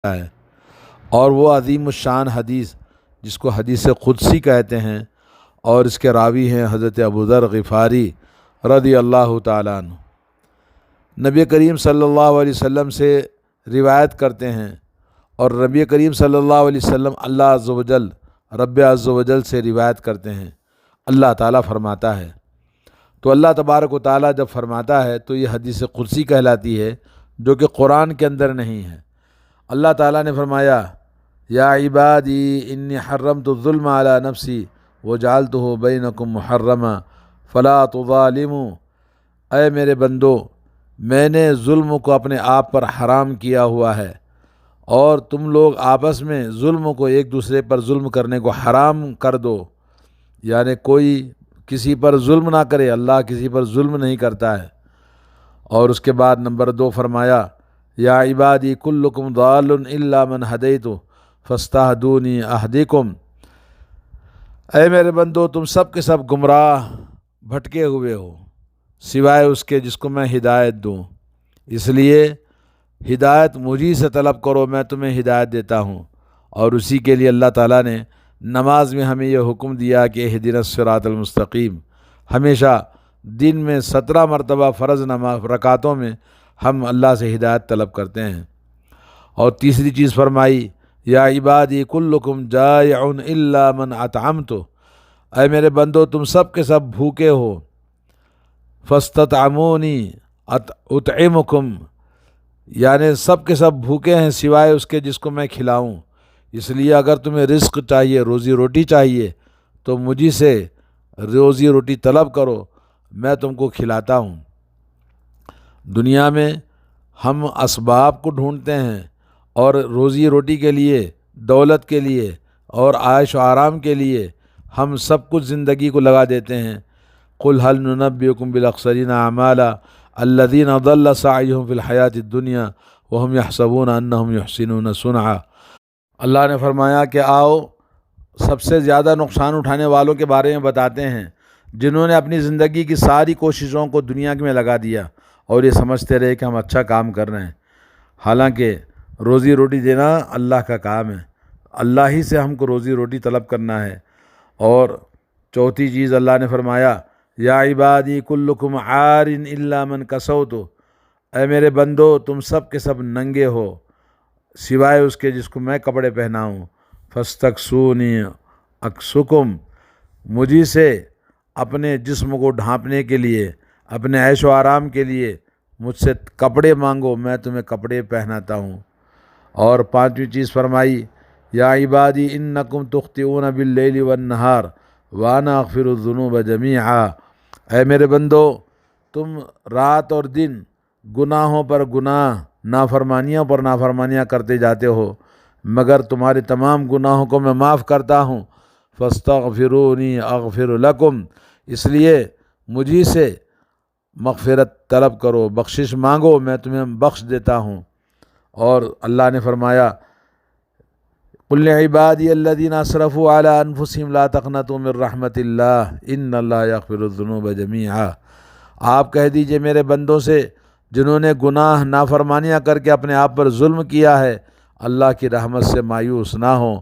ہے، اور وہ عظیم الشان حدیث جس کو حدیث قدسی کہتے ہیں، اور اس کے راوی ہیں حضرت ابو ذر غفاری رضی اللہ تعالیٰ عنہ۔ نبی کریم صلی اللہ علیہ وسلم سے روایت کرتے ہیں، اور نبی کریم صلی اللہ علیہ وسلم اللہ عز و جل رب عز و جل سے روایت کرتے ہیں۔ اللہ تعالیٰ فرماتا ہے، تو اللہ تبارک و تعالیٰ جب فرماتا ہے تو یہ حدیث قدسی کہلاتی ہے، جو کہ قرآن کے اندر نہیں ہے۔ اللہ تعالیٰ نے فرمایا، یا عبادی انی حرمت الظلم علی نفسی وجعلتہ بینکم محرما فلا تظالموا، اے میرے بندو، میں نے ظلم کو اپنے آپ پر حرام کیا ہوا ہے، اور تم لوگ آپس میں ظلم کو ایک دوسرے پر ظلم کرنے کو حرام کر دو، یعنی کوئی کسی پر ظلم نہ کرے، اللہ کسی پر ظلم نہیں کرتا ہے۔ اور اس کے بعد نمبر 2 فرمایا، یا عبادی کلکم ضال الا من ہدیت فاستہدونی اہدکم، اے میرے بندو، تم سب کے سب گمراہ بھٹکے ہوئے ہو سوائے اس کے جس کو میں ہدایت دوں، اس لیے ہدایت مجھی سے طلب کرو، میں تمہیں ہدایت دیتا ہوں۔ اور اسی کے لیے اللہ تعالیٰ نے نماز میں ہمیں یہ حکم دیا کہ اہدنا الصراط المستقیم، ہمیشہ دن میں 17 مرتبہ فرض نماز رکعتوں میں ہم اللہ سے ہدایت طلب کرتے ہیں۔ اور تیسری چیز فرمائی، یا عبادی کلکم جائع الا من اطعمت، اے میرے بندو، تم سب کے سب بھوکے ہو، فاستطعمونی اطعمکم، یعنی سب کے سب بھوکے ہیں سوائے اس کے جس کو میں کھلاؤں، اس لیے اگر تمہیں رزق چاہیے، روزی روٹی چاہیے، تو مجھی سے روزی روٹی طلب کرو، میں تم کو کھلاتا ہوں۔ دنیا میں ہم اسباب کو ڈھونڈتے ہیں، اور روزی روٹی کے لیے، دولت کے لیے، اور عائش و آرام کے لیے ہم سب کچھ زندگی کو لگا دیتے ہیں۔ قل هل ننبئکم بالاخسرین اعمالا الذین ضل سعیہم فی الحیاۃ الدنیا وہم یحسبون انہم یحسنون صنعا، اللہ نے فرمایا کہ آؤ سب سے زیادہ نقصان اٹھانے والوں کے بارے میں بتاتے ہیں، جنہوں نے اپنی زندگی کی ساری کوششوں کو دنیا میں لگا دیا اور یہ سمجھتے رہے کہ ہم اچھا کام کر رہے ہیں، حالانکہ روزی روٹی دینا اللہ کا کام ہے، اللہ ہی سے ہم کو روزی روٹی طلب کرنا ہے۔ اور چوتھی چیز اللہ نے فرمایا، یا عبادی کلکم عار الا من کسوت، اے میرے بندو، تم سب کے سب ننگے ہو سوائے اس کے جس کو میں کپڑے پہناؤں، فاستکسونی اکسکم، مجھی سے اپنے جسم کو ڈھانپنے کے لیے، اپنے عیش و آرام کے لیے مجھ سے کپڑے مانگو، میں تمہیں کپڑے پہناتا ہوں۔ اور پانچویں چیز فرمائی، یا عبادی انکم تخطئون باللیل والنہار وانا اغفر الذنوب جمیعا، اے میرے بندو، تم رات اور دن گناہوں پر گناہ، نافرمانیوں پر نافرمانیاں کرتے جاتے ہو، مگر تمہارے تمام گناہوں کو میں معاف کرتا ہوں، فاستغفرونی اغفر لکم، اس لیے مجھی سے مغفرت طلب کرو، بخشش مانگو، میں تمہیں بخش دیتا ہوں۔ اور اللہ نے فرمایا، قل لعبادی الذین اسرفوا علی انفسہم لا تقنطوا من رحمت اللہ ان اللہ یغفر الذنوب جمیعا، آپ کہہ دیجئے میرے بندوں سے جنہوں نے گناہ نافرمانیاں کر کے اپنے آپ پر ظلم کیا ہے، اللہ کی رحمت سے مایوس نہ ہوں،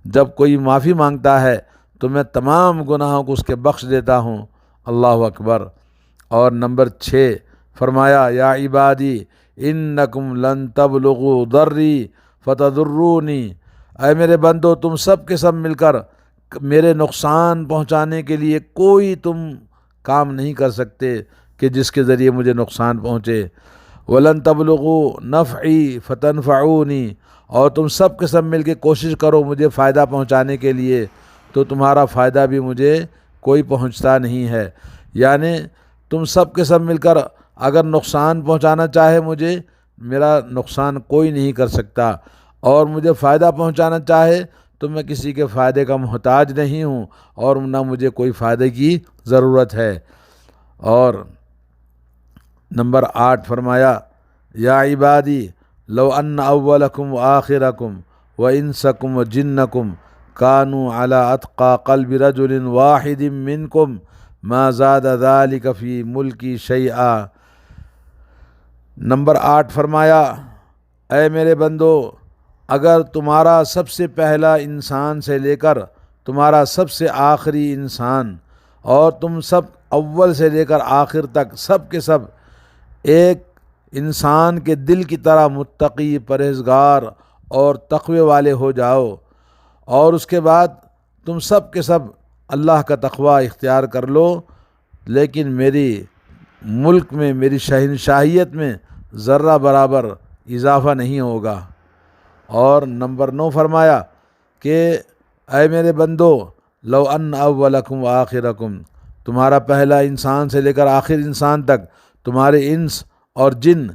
جب کوئی معافی مانگتا ہے تو میں تمام گناہوں کو اس کے بخش دیتا ہوں۔ اللہ اکبر۔ اور نمبر 6 فرمایا، یا عبادی انکم لن تبلغوا ضری فتضرونی، اے میرے بندو، تم سب کے سب مل کر میرے نقصان پہنچانے کے لیے کوئی تم کام نہیں کر سکتے کہ جس کے ذریعے مجھے نقصان پہنچے، وَلَن تَبْلُغُوا نَفْعِي فَتَنْفَعُونِي، اور تم سب کے سب مل کے کوشش کرو مجھے فائدہ پہنچانے کے لیے تو تمہارا فائدہ بھی مجھے کوئی پہنچتا نہیں ہے، یعنی تم سب کے سب مل کر اگر نقصان پہنچانا چاہے مجھے، میرا نقصان کوئی نہیں کر سکتا، اور مجھے فائدہ پہنچانا چاہے تو میں کسی کے فائدے کا محتاج نہیں ہوں، اور نہ مجھے کوئی فائدے کی ضرورت ہے۔ اور نمبر 8 فرمایا، یا عبادی لو ان اولکم وآخرکم وانسکم وجنکم کانوا علی اتقى قلب رجل واحد منکم ما زاد ذلك فی ملکی شیئا۔ نمبر 8 فرمایا، اے میرے بندو، اگر تمہارا سب سے پہلا انسان سے لے کر تمہارا سب سے آخری انسان اور تم سب اول سے لے کر آخر تک سب کے سب ایک انسان کے دل کی طرح متقی، پرہیزگار اور تقوی والے ہو جاؤ، اور اس کے بعد تم سب کے سب اللہ کا تقوی اختیار کر لو، لیکن میری ملک میں، میری شہنشاہیت میں ذرہ برابر اضافہ نہیں ہوگا۔ اور نمبر 9 فرمایا کہ اے میرے بندو، لو ان اولکم و آخرکم، تمہارا پہلا انسان سے لے کر آخر انسان تک، تمہارے انس اور جن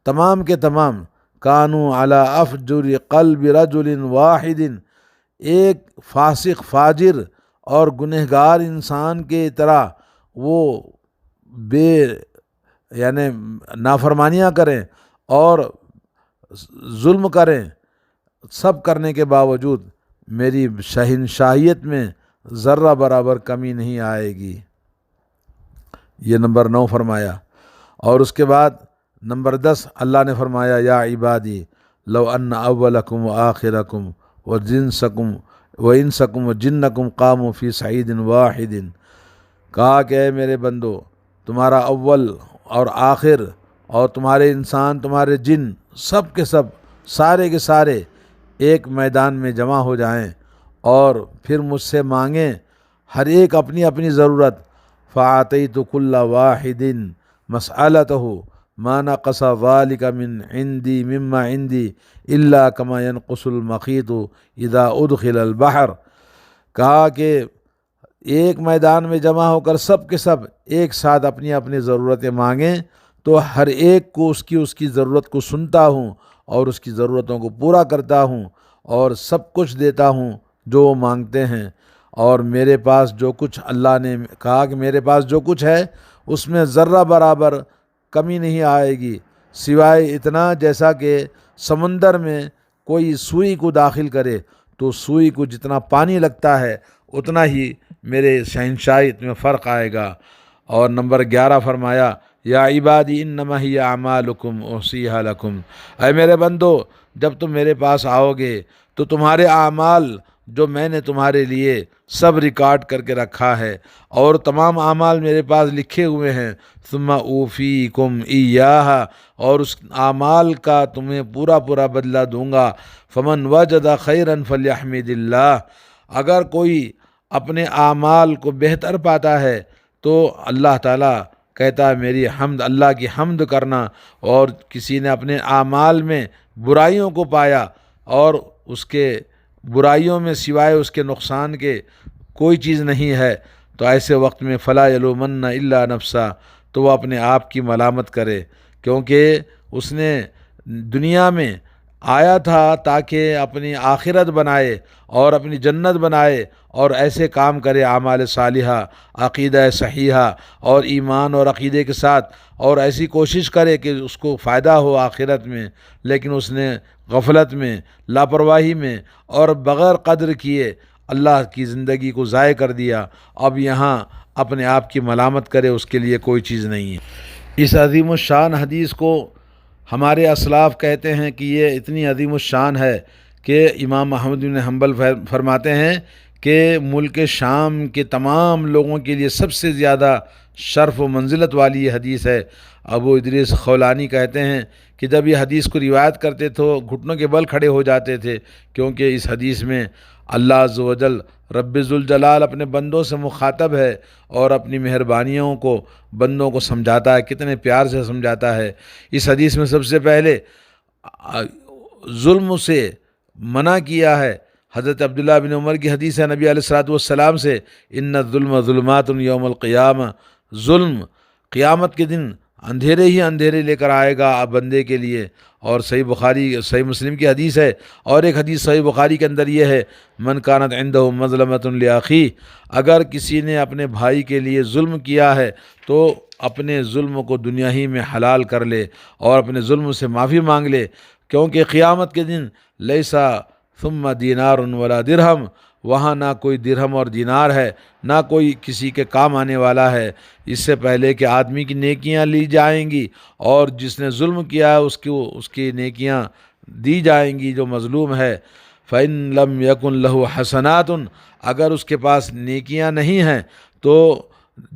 تمام کے تمام، کانوا علی افجر قلب رجل واحد، ایک فاسق، فاجر اور گنہگار انسان کے طرح وہ یعنی نافرمانیاں کریں اور ظلم کریں، سب کرنے کے باوجود میری شہنشاہیت میں ذرہ برابر کمی نہیں آئے گی۔ یہ نمبر 9 فرمایا۔ اور اس کے بعد نمبر 10 اللہ نے فرمایا، یا عبادی لو ان اولکم و آخرکم و جنسکم و انسکم و جنکم قاموا فی صعید واحد، کہا کہ اے میرے بندو، تمہارا اول اور آخر اور تمہارے انسان، تمہارے جن، سب کے سب، سارے کے سارے ایک میدان میں جمع ہو جائیں اور پھر مجھ سے مانگیں، ہر ایک اپنی اپنی ضرورت، فَأَعْطَيْتُ كُلَّ وَاحِدٍ مَسْأَلَتَهُ مَا نَقَصَ ذَلِكَ مِنْ عِنْدِي مِمَّا عِنْدِي إِلَّا كَمَا يَنْقُصُ الْمَخِيطُ إِذَا أُدْخِلَ الْبَحْرَ، کہا کہ ایک میدان میں جمع ہو کر سب کے سب ایک ساتھ اپنی اپنی ضرورتیں مانگیں تو ہر ایک کو اس کی ضرورت کو سنتا ہوں اور اس کی ضرورتوں کو پورا کرتا ہوں اور سب کچھ دیتا ہوں جو وہ مانگتے ہیں۔ اور میرے پاس جو کچھ، اللہ نے کہا کہ میرے پاس جو کچھ ہے اس میں ذرہ برابر کمی نہیں آئے گی، سوائے اتنا جیسا کہ سمندر میں کوئی سوئی کو داخل کرے تو سوئی کو جتنا پانی لگتا ہے اتنا ہی میرے شہنشاہیت میں فرق آئے گا۔ اور نمبر 11 فرمایا، یا عبادی انما ہی اعمالکم احصیھا لکم، اے میرے بندو، جب تم میرے پاس آؤ گے تو تمہارے اعمال جو میں نے تمہارے لیے سب ریکارڈ کر کے رکھا ہے اور تمام اعمال میرے پاس لکھے ہوئے ہیں، ثم اوفیکم ایہا، اور اس اعمال کا تمہیں پورا پورا بدلہ دوں گا۔ فمن وجد خیرا فلیحمد اللہ، اگر کوئی اپنے اعمال کو بہتر پاتا ہے تو اللہ تعالیٰ کہتا ہے میری حمد، اللہ کی حمد کرنا۔ اور کسی نے اپنے اعمال میں برائیوں کو پایا اور اس کے برائیوں میں سوائے اس کے نقصان کے کوئی چیز نہیں ہے، تو ایسے وقت میں فلا یلومن الا نفسا، تو وہ اپنے آپ کی ملامت کرے، کیونکہ اس نے دنیا میں آیا تھا تاکہ اپنی آخرت بنائے اور اپنی جنت بنائے اور ایسے کام کرے، اعمال صالحہ، عقیدہ صحیحہ اور ایمان اور عقیدے کے ساتھ، اور ایسی کوشش کرے کہ اس کو فائدہ ہو آخرت میں، لیکن اس نے غفلت میں، لاپرواہی میں اور بغیر قدر کیے اللہ کی زندگی کو ضائع کر دیا۔ اب یہاں اپنے آپ کی ملامت کرے، اس کے لیے کوئی چیز نہیں ہے۔ اس عظیم الشان حدیث کو ہمارے اسلاف کہتے ہیں کہ یہ اتنی عظیم الشان ہے کہ امام احمد بن حنبل فرماتے ہیں کہ ملک شام کے تمام لوگوں کے لیے سب سے زیادہ شرف و منزلت والی یہ حدیث ہے۔ ابو ادریس خولانی کہتے ہیں کہ جب یہ حدیث کو روایت کرتے تو گھٹنوں کے بل کھڑے ہو جاتے تھے، کیونکہ اس حدیث میں اللہ عز و جل رب ذوالجلال اپنے بندوں سے مخاطب ہے اور اپنی مہربانیوں کو بندوں کو سمجھاتا ہے، کتنے پیار سے سمجھاتا ہے۔ اس حدیث میں سب سے پہلے ظلم سے منع کیا ہے۔ حضرت عبداللہ بن عمر کی حدیث ہے نبی علیہ الصلوۃ والسلام سے، ان الظلم ظلمات یوم القیامہ، ظلم قیامت کے دن اندھیرے ہی اندھیرے لے کر آئے گا بندے کے لیے۔ اور صحیح مسلم کی حدیث ہے، اور ایک حدیث صحیح بخاری کے اندر یہ ہے، من کانت عندہ مظلمۃ لاخیہ، اگر کسی نے اپنے بھائی کے لیے ظلم کیا ہے تو اپنے ظلم کو دنیا ہی میں حلال کر لے اور اپنے ظلم سے معافی مانگ لے، کیونکہ قیامت کے دن لیسا ثم دینار ولا درہم، وہاں نہ کوئی درہم اور دینار ہے، نہ کوئی کسی کے کام آنے والا ہے، اس سے پہلے کہ آدمی کی نیکیاں لی جائیں گی، اور جس نے ظلم کیا ہے اس کی نیکیاں دی جائیں گی جو مظلوم ہے۔ فَإِن لَمْ يَكُنْ لَهُ حَسَنَاتٌ، اگر اس کے پاس نیکیاں نہیں ہیں تو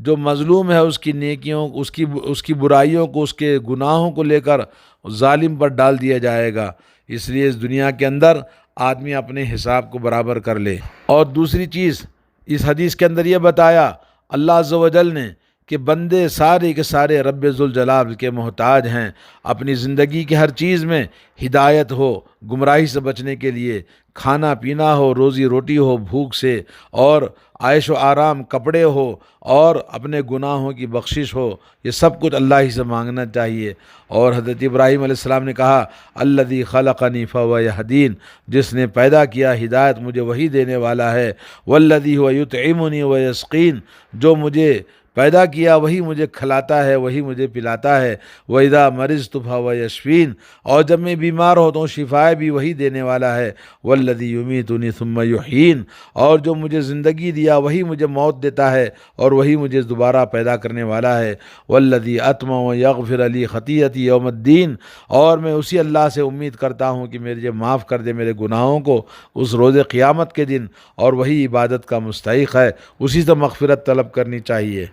جو مظلوم ہے اس کی نیکیوں، اس کی برائیوں کو، اس کے گناہوں کو لے کر ظالم پر ڈال دیا جائے گا۔ اس لیے اس دنیا کے اندر آدمی اپنے حساب کو برابر کر لے۔ اور دوسری چیز اس حدیث کے اندر یہ بتایا اللہ عز و جل نے کہ بندے سارے کے سارے رب ذوالجلال کے محتاج ہیں، اپنی زندگی کی ہر چیز میں ہدایت ہو، گمراہی سے بچنے کے لیے، کھانا پینا ہو، روزی روٹی ہو بھوک سے، اور عیش و آرام، کپڑے ہو، اور اپنے گناہوں کی بخشش ہو، یہ سب کچھ اللہ ہی سے مانگنا چاہیے۔ اور حضرت ابراہیم علیہ السلام نے کہا الذی خلقنی فہو یہدین، جس نے پیدا کیا ہدایت مجھے وہی دینے والا ہے، والذی هو یطعمنی ویسقین، جو مجھے پیدا کیا وہی مجھے کھلاتا ہے، وہی مجھے پلاتا ہے، وَإِذَا مَرِضْتُ فَهُوَ يَشْفِينِ، اور جب میں بیمار ہوتا ہوں شفائے بھی وہی دینے والا ہے، وَالَّذِي يُمِيتُنِي ثُمَّ يُحْيِينِ، اور جو مجھے زندگی دیا وہی مجھے موت دیتا ہے اور وہی مجھے دوبارہ پیدا کرنے والا ہے، وَالَّذِي أَطْمَعُ أَن يَغْفِرَ لِي خَطِيئَتِي يَوْمَ الدِّينِ، اور میں اسی اللہ سے امید کرتا ہوں کہ مجھے معاف کر دے میرے گناہوں کو اس روز قیامت کے دن، اور وہی عبادت کا مستحق ہے، اسی سے مغفرت طلب کرنی چاہیے۔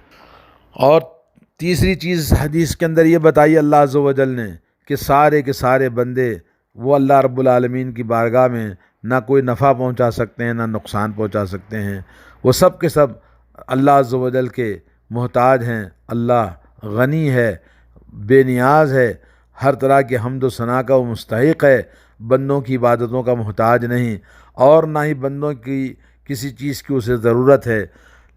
اور تیسری چیز حدیث کے اندر یہ بتائی اللہ عز و جل نے کہ سارے کے سارے بندے وہ اللہ رب العالمین کی بارگاہ میں نہ کوئی نفع پہنچا سکتے ہیں نہ نقصان پہنچا سکتے ہیں، وہ سب کے سب اللہ عز و جل کے محتاج ہیں۔ اللہ غنی ہے، بے نیاز ہے، ہر طرح کے حمد و ثنا کا وہ مستحق ہے، بندوں کی عبادتوں کا محتاج نہیں، اور نہ ہی بندوں کی کسی چیز کی اسے ضرورت ہے۔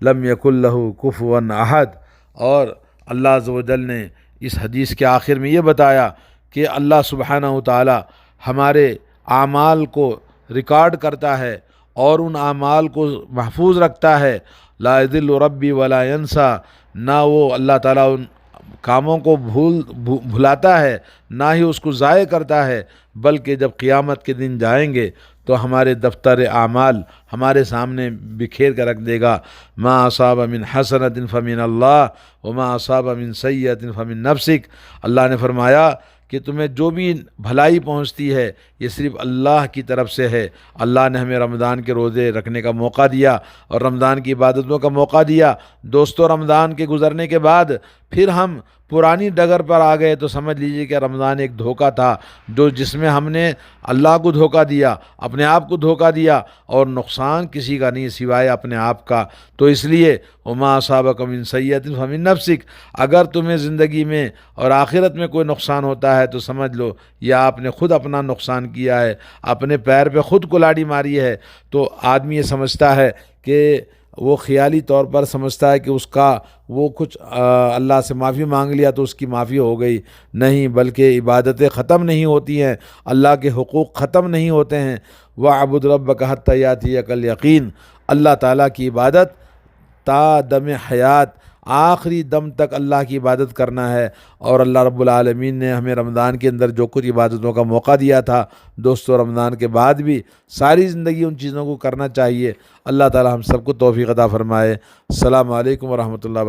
لم یکن لہ کفوا احد، اور اللہ عز و جل نے اس حدیث کے آخر میں یہ بتایا کہ اللہ سبحانہ و تعالی ہمارے اعمال کو ریکارڈ کرتا ہے اور ان اعمال کو محفوظ رکھتا ہے۔ لا یضل ربی ولا ینسیٰ، نہ وہ اللہ تعالیٰ ان کاموں کو بھلاتا ہے نہ ہی اس کو ضائع کرتا ہے، بلکہ جب قیامت کے دن جائیں گے تو ہمارے دفتر اعمال ہمارے سامنے بکھیر کر رکھ دے گا۔ ما اصاب من حسنۃ فمن اللہ وما اصاب من سیئۃ فمن نفسک، اللہ نے فرمایا کہ تمہیں جو بھی بھلائی پہنچتی ہے یہ صرف اللہ کی طرف سے ہے۔ اللہ نے ہمیں رمضان کے روزے رکھنے کا موقع دیا اور رمضان کی عبادتوں کا موقع دیا۔ دوستو، رمضان کے گزرنے کے بعد پھر ہم پرانی ڈگر پر آ گئے تو سمجھ لیجئے کہ رمضان ایک دھوکہ تھا، جس میں ہم نے اللہ کو دھوکہ دیا، اپنے آپ کو دھوکہ دیا، اور نقصان کسی کا نہیں سوائے اپنے آپ کا۔ تو اس لیے وما اصابک من سیئۃ فمن نفسک، اگر تمہیں زندگی میں اور آخرت میں کوئی نقصان ہوتا ہے تو سمجھ لو یہ آپ نے خود اپنا نقصان کیا ہے، اپنے پیر پہ خود کلاڑی ماری ہے۔ تو آدمی یہ سمجھتا ہے کہ وہ خیالی طور پر سمجھتا ہے کہ اس کا وہ کچھ اللہ سے معافی مانگ لیا تو اس کی معافی ہو گئی، نہیں، بلکہ عبادتیں ختم نہیں ہوتی ہیں، اللہ کے حقوق ختم نہیں ہوتے ہیں۔ وَاعْبُدْ رَبَّكَ حَتَّىٰ يَأْتِيَكَ الْيَقِينُ، اللہ تعالیٰ کی عبادت تا دم حیات، آخری دم تک اللہ کی عبادت کرنا ہے۔ اور اللہ رب العالمین نے ہمیں رمضان کے اندر جو کچھ عبادتوں کا موقع دیا تھا، دوستو رمضان کے بعد بھی ساری زندگی ان چیزوں کو کرنا چاہیے۔ اللہ تعالی ہم سب کو توفیق عطا فرمائے۔ السلام علیکم ورحمۃ اللہ وبرکاتہ۔